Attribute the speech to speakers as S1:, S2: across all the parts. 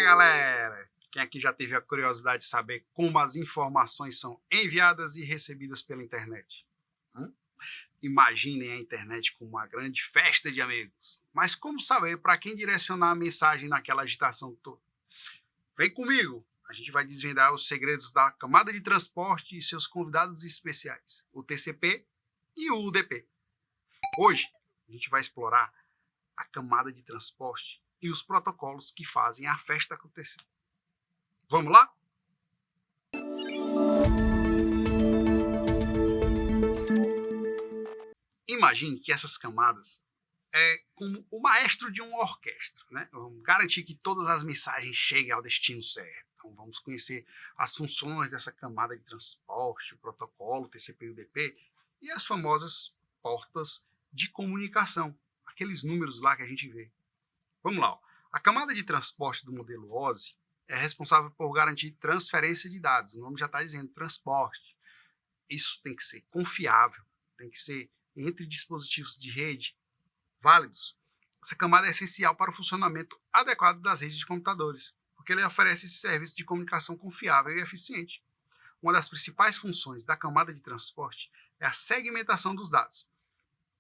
S1: galera! Quem aqui já teve a curiosidade de saber como as informações são enviadas e recebidas pela internet? Imaginem a internet como uma grande festa de amigos. Mas como saber para quem direcionar a mensagem naquela agitação toda? Vem comigo! A gente vai desvendar os segredos da camada de transporte e seus convidados especiais, o TCP e o UDP. Hoje, a gente vai explorar a camada de transporte e os protocolos que fazem a festa acontecer. Vamos lá? Imagine que essas camadas é como o maestro de uma orquestra, né? Vamos garantir que todas as mensagens cheguem ao destino certo. Então vamos conhecer as funções dessa camada de transporte, o protocolo, o TCP e o UDP e as famosas portas de comunicação, aqueles números lá que a gente vê. Vamos lá, ó. A camada de transporte do modelo OSI é responsável por garantir transferência de dados. O nome já está dizendo transporte. Isso tem que ser confiável, tem que ser entre dispositivos de rede válidos. Essa camada é essencial para o funcionamento adequado das redes de computadores, porque ele oferece esse serviço de comunicação confiável e eficiente. Uma das principais funções da camada de transporte é a segmentação dos dados.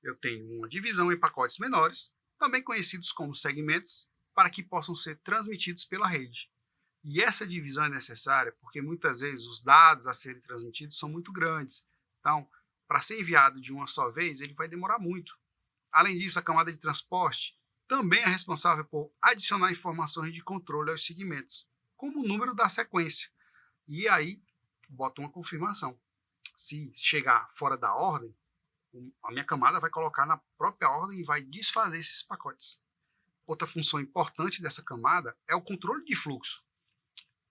S1: Eu tenho uma divisão em pacotes menores, também conhecidos como segmentos, para que possam ser transmitidos pela rede. E essa divisão é necessária porque muitas vezes os dados a serem transmitidos são muito grandes. Então, para ser enviado de uma só vez, ele vai demorar muito. Além disso, a camada de transporte também é responsável por adicionar informações de controle aos segmentos, como o número da sequência. E aí, bota uma confirmação. Se chegar fora da ordem, a minha camada vai colocar na própria ordem e vai desfazer esses pacotes. Outra função importante dessa camada é o controle de fluxo.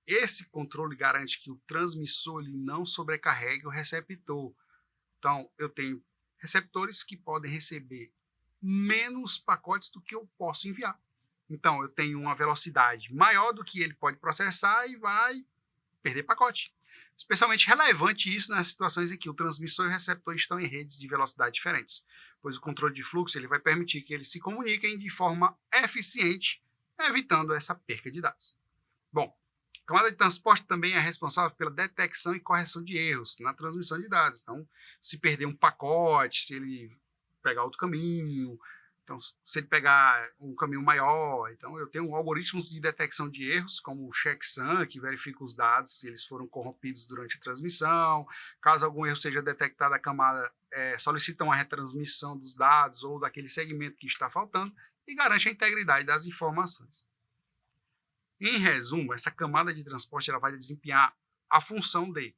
S1: Esse controle garante que o transmissor ele não sobrecarregue o receptor. Então, eu tenho receptores que podem receber menos pacotes do que eu posso enviar. Então, eu tenho uma velocidade maior do que ele pode processar e vai perder pacote. Especialmente relevante isso nas situações em que o transmissor e o receptor estão em redes de velocidade diferentes, pois o controle de fluxo ele vai permitir que eles se comuniquem de forma eficiente, evitando essa perca de dados. Bom, a camada de transporte também é responsável pela detecção e correção de erros na transmissão de dados. Então, se perder um pacote, se ele pegar outro caminho, então, se ele pegar um caminho maior, então eu tenho algoritmos de detecção de erros, como o checksum, que verifica os dados se eles foram corrompidos durante a transmissão. Caso algum erro seja detectado, a camada solicita uma retransmissão dos dados ou daquele segmento que está faltando e garante a integridade das informações. Em resumo, essa camada de transporte ela vai desempenhar a função de...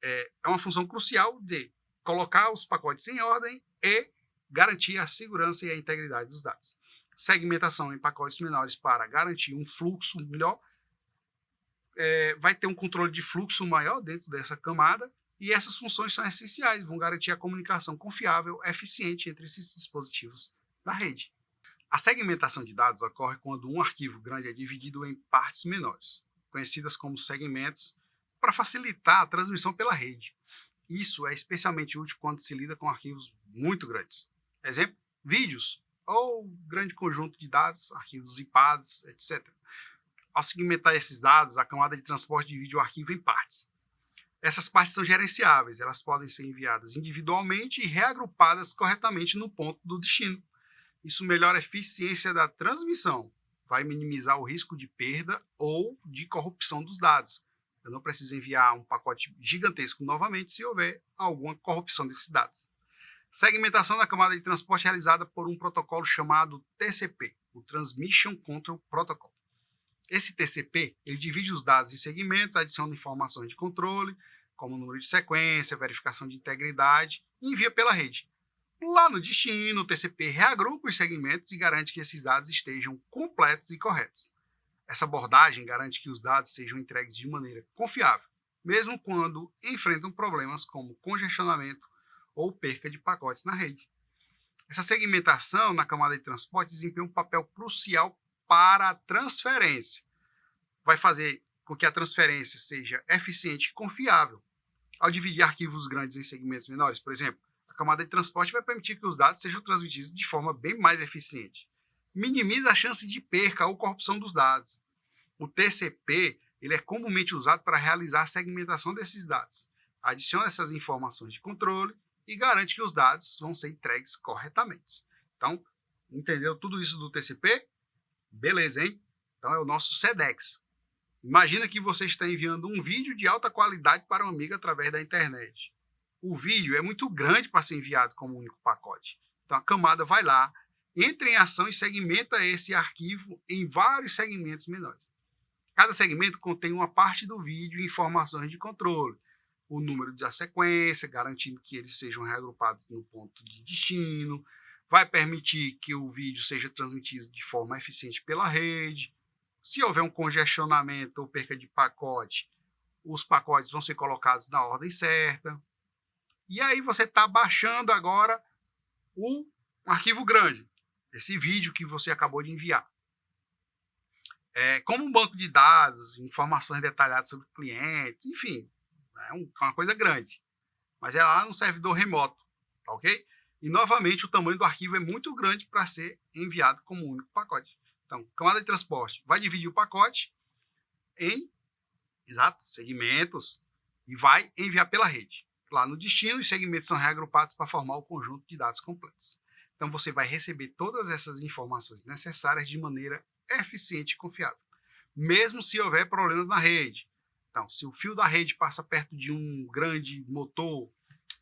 S1: É uma função crucial de colocar os pacotes em ordem e garantir a segurança e a integridade dos dados. Segmentação em pacotes menores para garantir um fluxo melhor. Vai ter um controle de fluxo maior dentro dessa camada e essas funções são essenciais, vão garantir a comunicação confiável, eficiente entre esses dispositivos da rede. A segmentação de dados ocorre quando um arquivo grande é dividido em partes menores, conhecidas como segmentos, para facilitar a transmissão pela rede. Isso é especialmente útil quando se lida com arquivos muito grandes. Exemplo, vídeos ou grande conjunto de dados, arquivos zipados, etc. Ao segmentar esses dados, a camada de transporte divide o arquivo em partes. Essas partes são gerenciáveis, elas podem ser enviadas individualmente e reagrupadas corretamente no ponto do destino. Isso melhora a eficiência da transmissão, vai minimizar o risco de perda ou de corrupção dos dados. Eu não preciso enviar um pacote gigantesco novamente se houver alguma corrupção desses dados. Segmentação da camada de transporte é realizada por um protocolo chamado TCP, o Transmission Control Protocol. Esse TCP ele divide os dados em segmentos, adiciona informações de controle, como número de sequência, verificação de integridade, e envia pela rede. Lá no destino, o TCP reagrupa os segmentos e garante que esses dados estejam completos e corretos. Essa abordagem garante que os dados sejam entregues de maneira confiável, mesmo quando enfrentam problemas como congestionamento ou perca de pacotes na rede. Essa segmentação na camada de transporte desempenha um papel crucial para a transferência. Vai fazer com que a transferência seja eficiente e confiável. Ao dividir arquivos grandes em segmentos menores, por exemplo, a camada de transporte vai permitir que os dados sejam transmitidos de forma bem mais eficiente. Minimiza a chance de perca ou corrupção dos dados. O TCP ele é comumente usado para realizar a segmentação desses dados. Adiciona essas informações de controle e garante que os dados vão ser entregues corretamente. Então, entendeu tudo isso do TCP? Beleza, hein? Então é o nosso SEDEX. Imagina que você está enviando um vídeo de alta qualidade para um amigo através da internet. O vídeo é muito grande para ser enviado como um único pacote. Então a camada vai lá, entra em ação e segmenta esse arquivo em vários segmentos menores. Cada segmento contém uma parte do vídeo e informações de controle. O número da sequência, garantindo que eles sejam reagrupados no ponto de destino. Vai permitir que o vídeo seja transmitido de forma eficiente pela rede. Se houver um congestionamento ou perca de pacote, os pacotes vão ser colocados na ordem certa. E aí você está baixando agora o arquivo grande, esse vídeo que você acabou de enviar. Como um banco de dados, informações detalhadas sobre clientes, enfim, é uma coisa grande. Mas é lá no servidor remoto, tá ok? E novamente o tamanho do arquivo é muito grande para ser enviado como um único pacote. Então, camada de transporte vai dividir o pacote em segmentos e vai enviar pela rede. Lá no destino, os segmentos são reagrupados para formar o conjunto de dados completos. Então, você vai receber todas essas informações necessárias de maneira eficiente e confiável, mesmo se houver problemas na rede. Então, se o fio da rede passa perto de um grande motor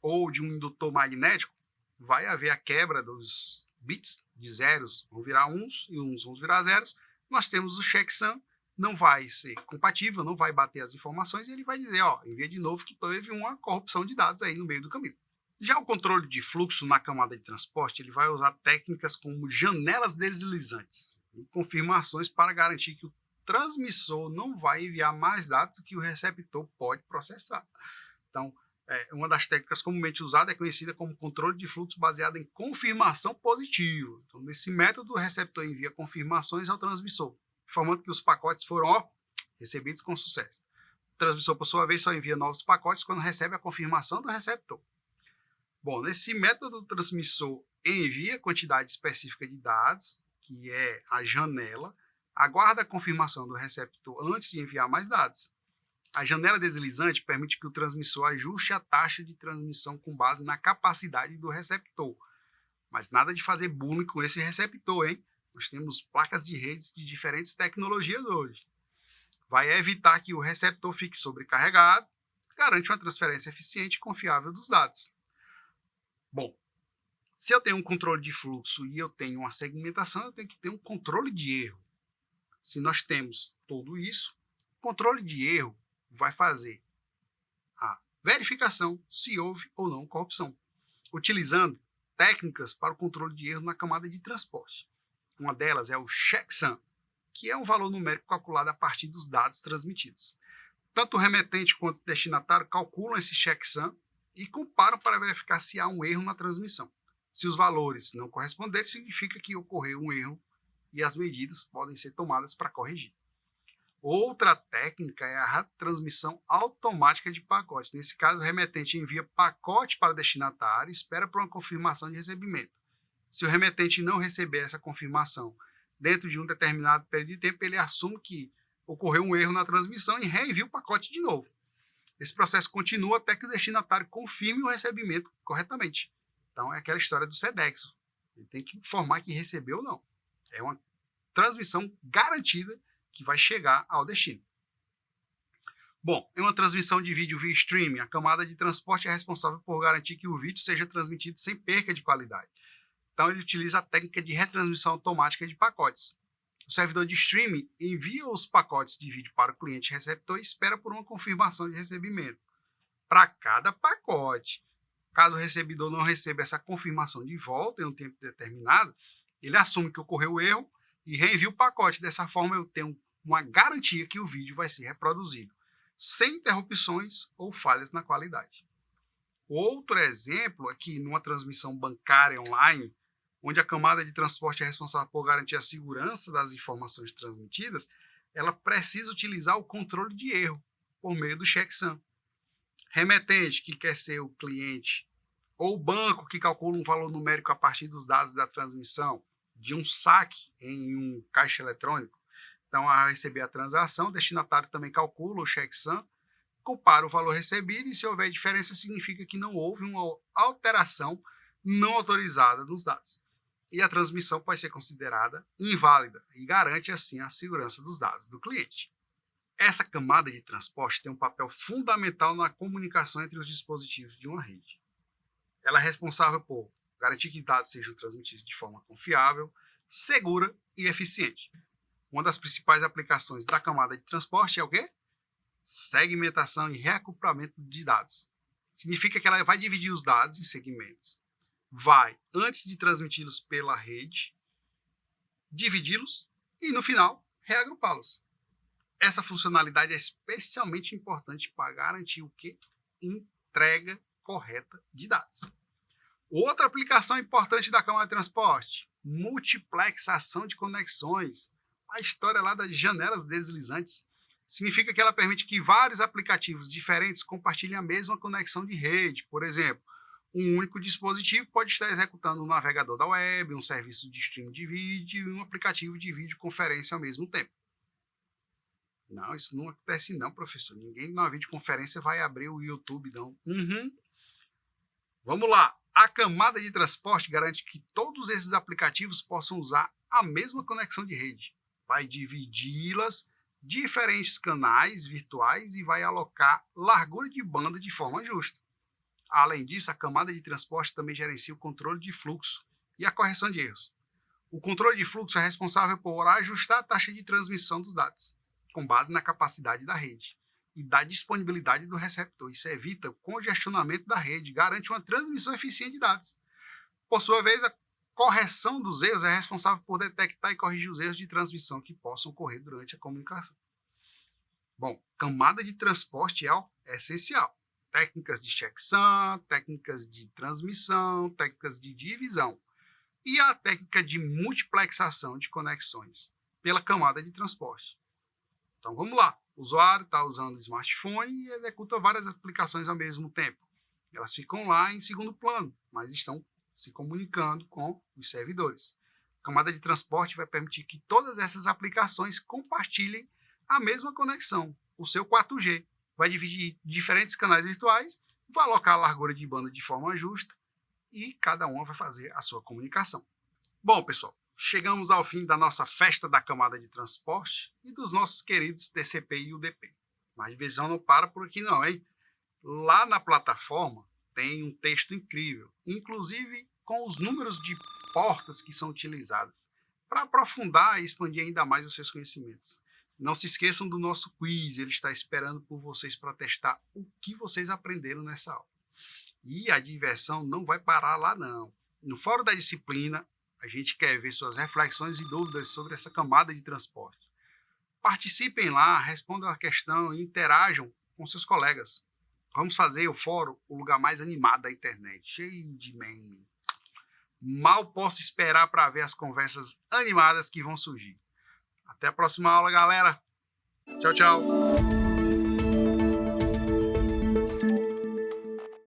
S1: ou de um indutor magnético, vai haver a quebra dos bits de zeros, vão virar uns e uns vão virar zeros. Nós temos o checksum, não vai ser compatível, não vai bater as informações e ele vai dizer, ó, envia de novo que teve uma corrupção de dados aí no meio do caminho. Já o controle de fluxo na camada de transporte, ele vai usar técnicas como janelas deslizantes e confirmações para garantir que o transmissor não vai enviar mais dados do que o receptor pode processar. Então, uma das técnicas comumente usada é conhecida como controle de fluxo baseado em confirmação positiva. Então, nesse método, o receptor envia confirmações ao transmissor, informando que os pacotes foram recebidos com sucesso. O transmissor, por sua vez, só envia novos pacotes quando recebe a confirmação do receptor. Bom, nesse método, o transmissor envia a quantidade específica de dados, que é a janela, aguarda a confirmação do receptor antes de enviar mais dados. A janela deslizante permite que o transmissor ajuste a taxa de transmissão com base na capacidade do receptor. Mas nada de fazer bullying com esse receptor, hein? Nós temos placas de redes de diferentes tecnologias hoje. Vai evitar que o receptor fique sobrecarregado, garante uma transferência eficiente e confiável dos dados. Bom, se eu tenho um controle de fluxo e eu tenho uma segmentação, eu tenho que ter um controle de erro. Se nós temos tudo isso, o controle de erro vai fazer a verificação se houve ou não corrupção, utilizando técnicas para o controle de erro na camada de transporte. Uma delas é o checksum, que é um valor numérico calculado a partir dos dados transmitidos. Tanto o remetente quanto o destinatário calculam esse checksum e comparam para verificar se há um erro na transmissão. Se os valores não corresponderem, significa que ocorreu um erro e as medidas podem ser tomadas para corrigir. Outra técnica é a transmissão automática de pacotes. Nesse caso, o remetente envia pacote para o destinatário e espera por uma confirmação de recebimento. Se o remetente não receber essa confirmação dentro de um determinado período de tempo, ele assume que ocorreu um erro na transmissão e reenvia o pacote de novo. Esse processo continua até que o destinatário confirme o recebimento corretamente. Então, é aquela história do SEDEX. Ele tem que informar que recebeu ou não. É uma transmissão garantida que vai chegar ao destino. Bom, em uma transmissão de vídeo via streaming, a camada de transporte é responsável por garantir que o vídeo seja transmitido sem perca de qualidade. Então, ele utiliza a técnica de retransmissão automática de pacotes. O servidor de streaming envia os pacotes de vídeo para o cliente receptor e espera por uma confirmação de recebimento para cada pacote. Caso o recebedor não receba essa confirmação de volta em um tempo determinado, ele assume que ocorreu o erro e reenvia o pacote. Dessa forma, eu tenho uma garantia que o vídeo vai ser reproduzido, sem interrupções ou falhas na qualidade. Outro exemplo é que, numa transmissão bancária online, onde a camada de transporte é responsável por garantir a segurança das informações transmitidas, ela precisa utilizar o controle de erro por meio do checksum. Remetente, que quer ser o cliente, ou banco, que calcula um valor numérico a partir dos dados da transmissão de um saque em um caixa eletrônico, Então, ao receber a transação, o destinatário também calcula o checksum, compara o valor recebido e, se houver diferença, significa que não houve uma alteração não autorizada nos dados. E a transmissão pode ser considerada inválida e garante, assim, a segurança dos dados do cliente. Essa camada de transporte tem um papel fundamental na comunicação entre os dispositivos de uma rede. Ela é responsável por garantir que dados sejam transmitidos de forma confiável, segura e eficiente. Uma das principais aplicações da camada de transporte é o quê? Segmentação e reagrupamento de dados. Significa que ela vai dividir os dados em segmentos. Vai, antes de transmiti-los pela rede, dividi-los e, no final, reagrupá-los. Essa funcionalidade é especialmente importante para garantir o quê? Entrega correta de dados. Outra aplicação importante da camada de transporte, multiplexação de conexões. A história lá das janelas deslizantes significa que ela permite que vários aplicativos diferentes compartilhem a mesma conexão de rede. Por exemplo, um único dispositivo pode estar executando um navegador da web, um serviço de streaming de vídeo e um aplicativo de videoconferência ao mesmo tempo. Não, isso não acontece não, professor. Ninguém na videoconferência vai abrir o YouTube, não. Vamos lá. A camada de transporte garante que todos esses aplicativos possam usar a mesma conexão de rede. Vai dividi-las em diferentes canais virtuais e vai alocar largura de banda de forma justa. Além disso, a camada de transporte também gerencia o controle de fluxo e a correção de erros. O controle de fluxo é responsável por ajustar a taxa de transmissão dos dados, com base na capacidade da rede e da disponibilidade do receptor. Isso evita o congestionamento da rede, garante uma transmissão eficiente de dados. Por sua vez, a correção dos erros é responsável por detectar e corrigir os erros de transmissão que possam ocorrer durante a comunicação. Bom, camada de transporte é essencial. Técnicas de checksum, técnicas de transmissão, técnicas de divisão e a técnica de multiplexação de conexões pela camada de transporte. Então vamos lá, o usuário está usando o smartphone e executa várias aplicações ao mesmo tempo. Elas ficam lá em segundo plano, mas estão se comunicando com os servidores. A camada de transporte vai permitir que todas essas aplicações compartilhem a mesma conexão, o seu 4G. Vai dividir diferentes canais virtuais, vai alocar a largura de banda de forma justa e cada uma vai fazer a sua comunicação. Bom, pessoal, chegamos ao fim da nossa festa da camada de transporte e dos nossos queridos TCP e UDP. Mas a divisão não para por aqui não, hein? Lá na plataforma tem um texto incrível, inclusive com os números de portas que são utilizadas, para aprofundar e expandir ainda mais os seus conhecimentos. Não se esqueçam do nosso quiz, ele está esperando por vocês para testar o que vocês aprenderam nessa aula. E a diversão não vai parar lá não. No fórum da disciplina, a gente quer ver suas reflexões e dúvidas sobre essa camada de transporte. Participem lá, respondam a questão e interajam com seus colegas. Vamos fazer o fórum o lugar mais animado da internet, cheio de meme. Mal posso esperar para ver as conversas animadas que vão surgir. Até a próxima aula, galera. Tchau, tchau.